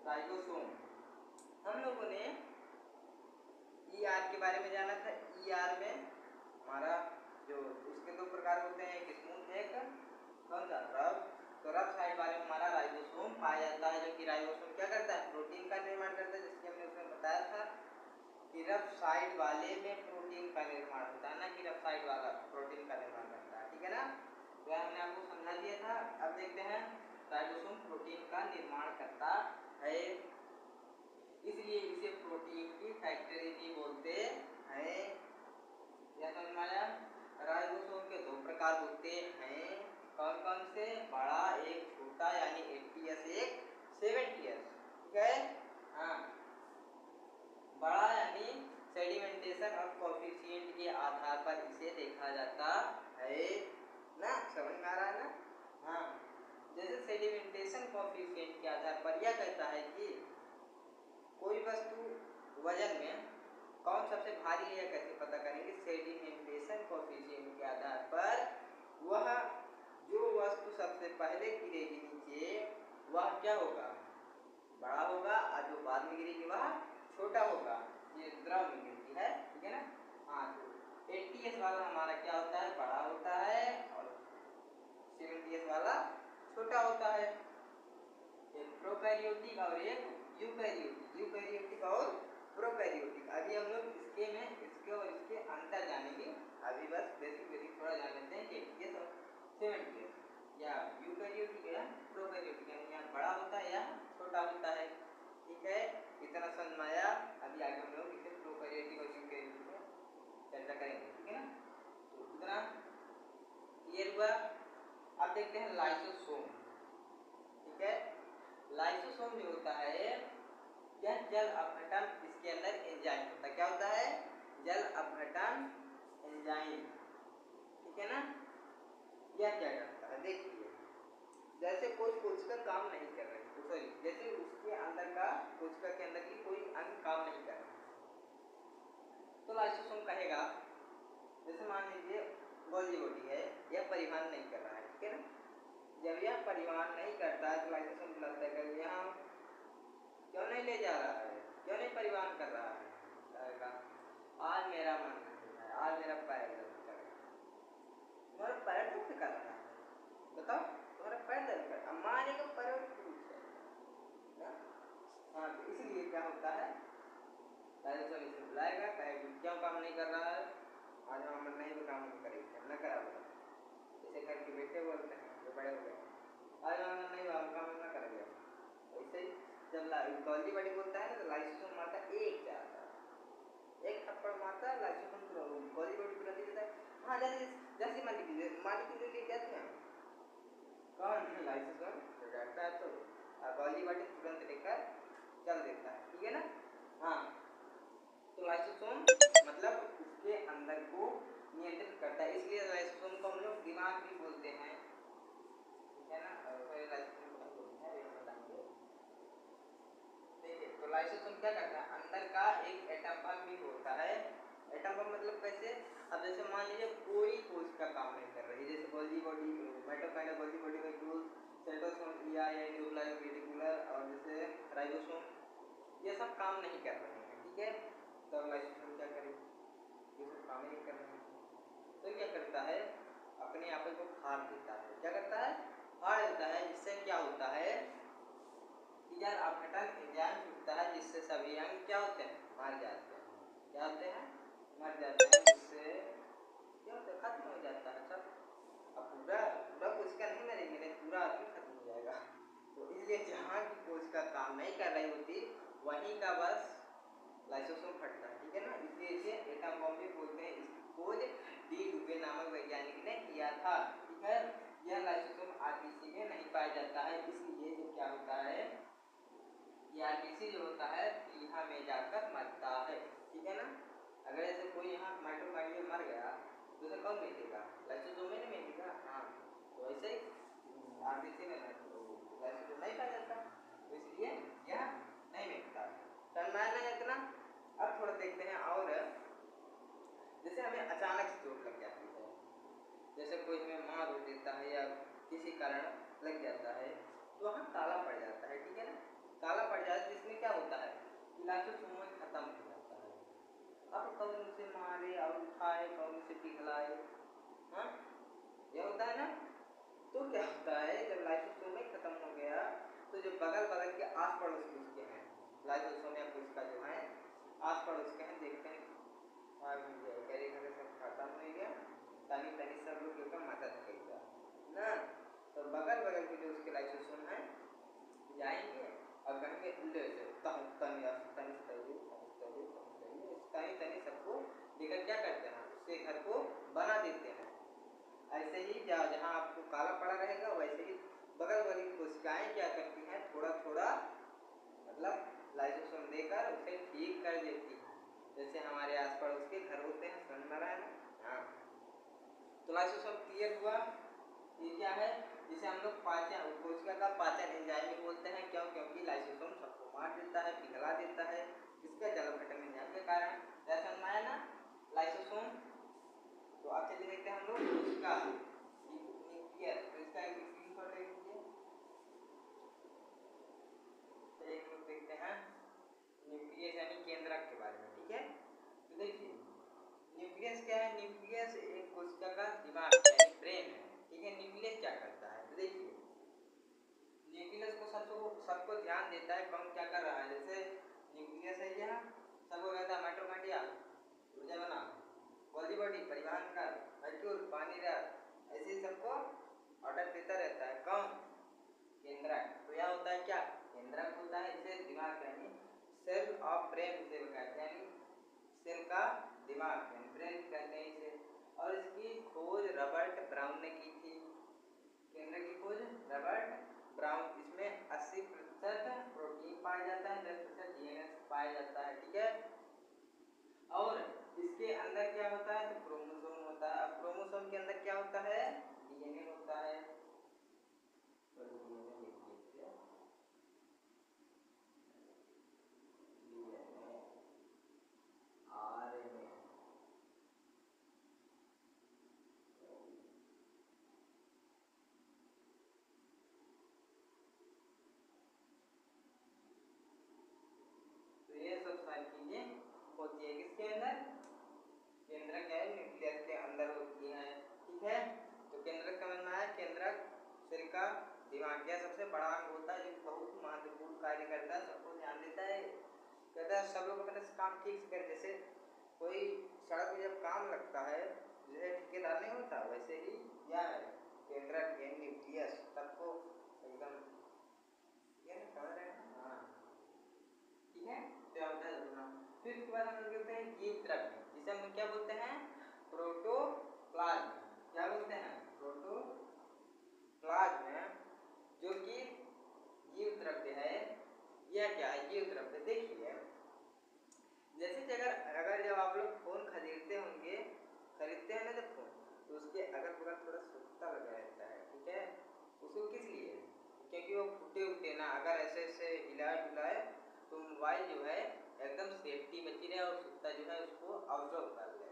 Ribosome. हम लोगों ने ईआर के बारे में जाना था। ईआर में हमारा जो उसके दो प्रकार होते हैं, एक स्मूथ एक कौन सा रफ। तो रफ साइड वाले में हमारा राइबोसोम पाया जाता है, जो कि राइबोसोम क्या करता है, प्रोटीन का निर्माण करता है। जैसे हमने उसमें बताया था कि रफ साइड वाले में प्रोटीन का निर्माण होता है, ना कि रफ साइड वाला प्रोटीन का निर्माण करता है, ठीक है ना। तो हमने आपको समझा दिया था। अब देखते हैं राइबोसोम प्रोटीन का निर्माण करता है, इसलिए इसे प्रोटीन की फैक्ट्री भी बोलते हैं। यह समझ में आया। राइबोसोम के दो प्रकार होते हैं, कौन कौन से, बड़ा एक छोटा, यानी 80S एक 70S, ठीक है। हाँ, बड़ा यानी सेडिमेंटेशन और कोएफिशिएंट के आधार पर इसे देखा जाता है ना, समझ में आ रहा है ना। हाँ, जैसे सेडिमेंटेशन कोएफिशिएंट के आधार पर यह कहता है कि कोई वस्तु वजन में कौन सबसे भारी है, यह कैसे पता करेंगे। सेडिमेंटेशन कोएफिशिएंट के आधार पर वह जो वस्तु सबसे पहले गिरेगी नीचे वह क्या होगा, बड़ा होगा, और जो बाद में गिरेगी वह छोटा होगा। ये द्रव में गिरती है, ठीक है ना। हाँ, तो 80S वाला हमारा क्या होता है, बड़ा होता है, और 70S वाला छोटा होता है। एक प्रोकैरियोटिक और एक यूकैरियोटिक, यूकैरियोटिक और प्रोकैरियोटिक। अभी हम लोग इसके और इसके अंतर जानेंगे। अभी बस बेसिक थोड़ा जान लेते हैं कि 80S और 70S, या यूकैरियोटिक या प्रोकैरियोटिक, यानी यहाँ बड़ा होता है या छोटा होता है, ठीक है। इतना समझ में आया। अभी आगे हम लोग इसे प्रोकैरियोटिक और यूकैरियोटिक में चर्चा करेंगे, ठीक है ना। तो इतना क्लियर हुआ। अब देखते हैं लाइसोसोम, ठीक है। लाइसोसोम जो होता है यह जल अपघटन, इसके अंदर एंजाइम होता है। क्या होता है, जल अपघटन एंजाइम, ठीक है ना। यह क्या करता है, देखिए जैसे कोई कोशिका काम नहीं कर रही, सॉरी, जैसे उसके अंदर का कोशिका के अंदर की कोई अंग काम नहीं कर रहा, तो लाइसोसोम कहेगा। जैसे मान लीजिए गोल्गी बॉडी है, यह परिवहन नहीं कर रहा है, ठीक है ना। जब यह परिवहन नहीं करता है तो लाइसोसोम बुलाता है, यहाँ क्यों नहीं ले जा रहा है, क्यों नहीं परिवहन कर रहा है, कहेगा आज मेरा मन नहीं है, आज मेरा पैर दर्द कर रहा है। तुम्हारा पैर दर्द कर रहा है, बताओ, तुम्हारा पैर दर्द कर रहा है, मानेगा पैर टूट जाएगा। हाँ, तो इसलिए क्या होता है, लाइसोसोम इसे बुलाएगा, कहेगा क्यों काम नहीं कर रहा है, आज हमारा मन नहीं, तो काम करेगा न करा बोला। जैसे घर के बेटे बोलते हैं जो बड़े हो गए, आज हमारा मन नहीं हुआ, काम न करेंगे। वैसे ही जब गोल्गी बॉडी बोलता है ना, तो लाइसोसोम मारता एक जाता है, एक थप्पड़ मारता है, लाइसोसोम गोल्गी बॉडी तुरंत देता है। हाँ, जैसे मालिक लेके जाते हैं, कौन लाइसोसोम जो डरता है, तो गोल्गी बॉडी तुरंत लेकर चल देता है, ठीक है ना। हाँ, तो लाइसोसोम मतलब उसके अंदर को नियंत्रित करता है, इसलिए लाइसोसोम को हम लोग दिमाग भी बोलते हैं, ठीक है ना। तो लाइसोसोम क्या करता है, अंदर का एक एटम बम भी होता है। एटम बम मतलब कैसे, अब जैसे मान लीजिए कोई कोशिका काम नहीं कर रही, जैसे Golgi body, mitochondria, Golgi body का टूल, साइटोसोम, न्यूक्लियस रेटिकुलर, और जैसे राइबोसोम, ये सब काम नहीं कर रहे हैं, ठीक है। तो लाइसोसोम क्या करेगा, ये सब काम नहीं कर रहे हैं, तो क्या करता है, अपने आप को फाड़ देता है। क्या करता है, फाड़ देता है। जिससे क्या होता है, जल अपघटन एंजाइम छूटता है, जिससे सभी अंग क्या होते हैं, मर जाते हैं। क्या होते हैं, मर जाते हैं। जिससे क्या होता है, खत्म हो जाता है सब। अब पूरा पूरा कोशिका नहीं मरेंगे, नहीं पूरा आदमी खत्म हो जाएगा। तो इसलिए जहाँ की कोशिका काम नहीं कर रही होती वहीं का बस लाइसोसोम फटता है, ठीक है ना। इसलिए इसे एटम बम भी बोलते हैं। इसकी खोज डी डुबे नामक वैज्ञानिक ने किया था, ठीक है। यह लाइसोसोम आरबीसी में नहीं पाया जाता है, इसलिए जो क्या होता है, आरबीसी जो होता है यहाँ में जाकर मरता है, ठीक है ना। अगर ऐसे कोई यहाँ माइटोकॉन्ड्रिया मर गया तो उसे कौन मिटेगा, लाइसोसोम में नहीं मिटेगा। हाँ, तो ऐसे ही आरबीसी में लाइसोसोम नहीं पाया जाता, तो इसलिए यह नहीं मिटता। समझ में इतना। अब थोड़ा देखते हैं, और जैसे हमें अचानक से चोट लग जाती है, जैसे कोई हमें मार देता है या किसी कारण लग जाता है, तो वहाँ काला पड़ जाता है, ठीक है ना। काला पड़ जाता है जिसमें क्या होता है कि लाइसोसोम खत्म हो जाता है। अब कौन उसे मारे और उठाए, कौन उसे पिघलाए, हाँ ये होता है ना। तो क्या होता है जब लाइसोसोम खत्म हो गया तो जो बगल बगल के आस पड़ोस के उसके हैं लाइसोसोम या कोशिका जो है आस पड़ोस के हैं, देखते हैं सब खत्म हो गया ताकि ताकि सब लोग एकदम मदद करेगा ना। तो बगल बगल के जो उसके लाइसोसोम हैं जाएंगे और कहेंगे ले तनी सबको लेकर क्या करते हैं उससे घर को बना देते हैं। ऐसे ही जहाँ आपको काला पड़ा रहेगा वैसे ही बगल वाली कोशिकाएं क्या करती हैं थोड़ा थोड़ा मतलब लाइसोसोम देकर उसे ठीक कर देती है। जैसे हमारे आस पड़ोस के घर होते हैं, समझ में रहा है ना। हाँ तो लाइसोसोम क्लियर हुआ। ये क्या है जिसे हम लोग पाचन कोशिका का पाचन एंजाइम भी बोलते हैं। क्यों? क्योंकि लाइसोसोम सबको मार देता है, पिघला देता है, किसके जलघटन एंजाइम के कारण। ऐसा है ना लाइसोसोम। तो अब चलिए देखते हैं हम लोग कोशिका न्यूक्लियस। तो इसका एक स्क्रीनशॉट ले लीजिए। तो एक लोग देखते हैं न्यूक्लियस यानी केंद्रक के बारे में, ठीक है। तो देखिए न्यूक्लियस क्या है, न्यूक्लियस एक कोशिका का दिमाग यानी ब्रेन है, ठीक है। न्यूक्लियस क्या करता है, तो देखिए न्यूक्लियस को सबको ध्यान देता है कौन क्या कर रहा है। जैसे न्यूक्लियस है यह सबको कहता है माइटोकॉन्ड्रिया ऊर्जा बना, गोल्गी बॉडी परिवहन कर, मॉलिक्यूल पानी रह, ऐसे ही सबको ऑर्डर देता रहता है। कौन? केंद्रक। तो यह होता है क्या, केंद्रक होता है। इसे दिमाग यानी सेल ऑफ ब्रेन इसे कहते हैं, सेल का दिमाग यानी ब्रेन कहते हैं इसे। और इसकी खोज रॉबर्ट ब्राउन ने की थी। केंद्र की खोज रॉबर्ट ब्राउन। इसमें 80% प्रोटीन पाया जाता है, 10% डीएनए पाया जाता है, ठीक है। और इसके अंदर क्या होता है, तो क्रोमोसोम होता है। अब क्रोमोसोम के अंदर क्या होता है, डीएनए होता है। होती है किसके अंदर, केंद्रक क्या है न्यूक्लियस के अंदर होती है, ठीक है। तो केंद्रक समझ में आया। केंद्रक सेल का दिमाग या सबसे बड़ा अंग होता है जो बहुत महत्वपूर्ण कार्य करता है, सबको ध्यान देता है, कहता है सब लोग अपने काम ठीक से करें। जैसे कोई सड़क में जब काम लगता है जैसे ठेकेदार नहीं होता, वैसे ही क्या है केंद्रक यानी न्यूक्लियस सबको एकदम समझ रहे हैं। हाँ ठीक है। क्या होता है, फिर इसके बाद हम लोग देखते हैं जीव द्रव्य, जिसे हम क्या बोलते हैं, प्रोटोप्लाज्म। क्या बोलते हैं, प्रोटोप्लाज्म, जो कि जीव द्रव्य है। यह क्या है, जीव द्रव्य। देखिए जैसे कि अगर जब आप लोग फोन खरीदते हैं ना जब फोन, तो उसके अगल बगल थोड़ा सूखता लगा रहता है, ठीक है। उसको किस लिए, क्योंकि वो फूटे ना, अगर ऐसे ऐसे हिलाए डुलाए तो मोबाइल जो है एकदम सेफ्टी बची रहे और सूखता जो है उसको ऑब्जर्व कर ले।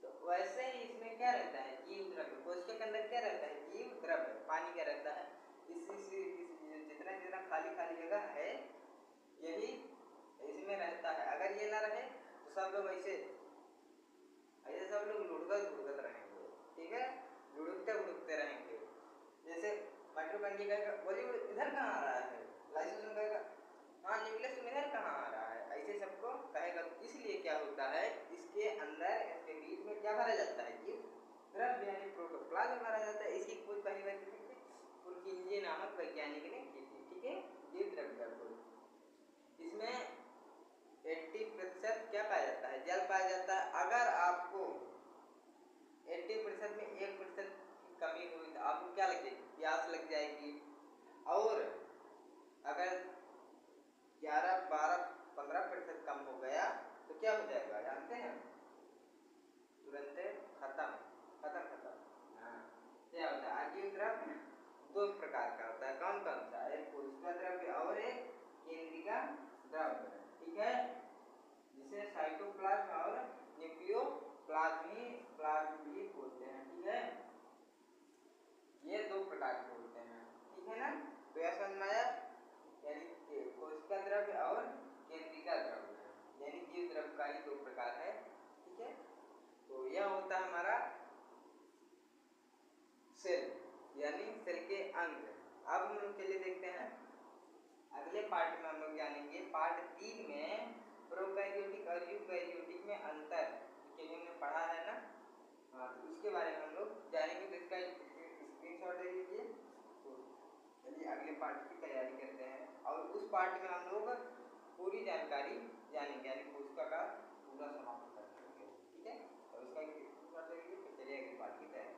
तो वैसे ही इसमें क्या रहता है, जीव द्रव्य। कोशिका के अंदर क्या रहता है, जीव द्रव्य, पानी क्या रहता है। जितना जितना खाली खाली जगह है यही इसमें रहता है। अगर ये ना रहे तो सब लोग ऐसे सब लोग लुढ़कत रहेंगे, ठीक है, लुढ़कते रहेंगे। जैसे माइटोकॉन्ड्रिया कहेगा बॉलीवुड इधर कहाँ आ रहा है, लाइसोसोम कहेगा हाँ न्यूक्लियस में इधर कहाँ आ रहा है, ऐसे सबको कहेगा। इसलिए क्या होता है, इसके अंदर इसके बीच में क्या भरा जाता है, जीव द्रव्य यानी प्रोटोप्लाज्म भरा जाता है। इसकी खोज पहली बार की थी पुरकिंजे नामक वैज्ञानिक ने की थी, ठीक है, जीव द्रव्य का खोज। इसमें 80% क्या पाया जाता है, जल पाया जाता है। अगर आपको 80% में 1% की कमी हुई तो आपको क्या लगेगी, प्यास लग जाएगी। और अगर 11, 12, 15% कम हो गया तो क्या हो जाएगा, जानते हैं, तुरंत खत्म। हाँ क्या होता है, जीव द्रव्य दो प्रकार अगले पार्ट में हम लोग जानेंगे पार्ट 3 में प्रोकैरियोटिक और यूकैरियोटिक में अंतर, क्योंकि हमने पढ़ा है ना। हाँ, तो उसके बारे में हम लोग जानेंगे। तो इसका स्क्रीनशॉट ले लीजिए। तो चलिए अगले पार्ट की तैयारी करते हैं और उस पार्ट में हम लोग पूरी जानकारी जानेंगे, यानी कोशिका का पूरा समाप्त कर देंगे। ठीक है, तो इसका स्क्रीनशॉट ले लीजिए। तो चलिए अगले पार्ट की तैयारी।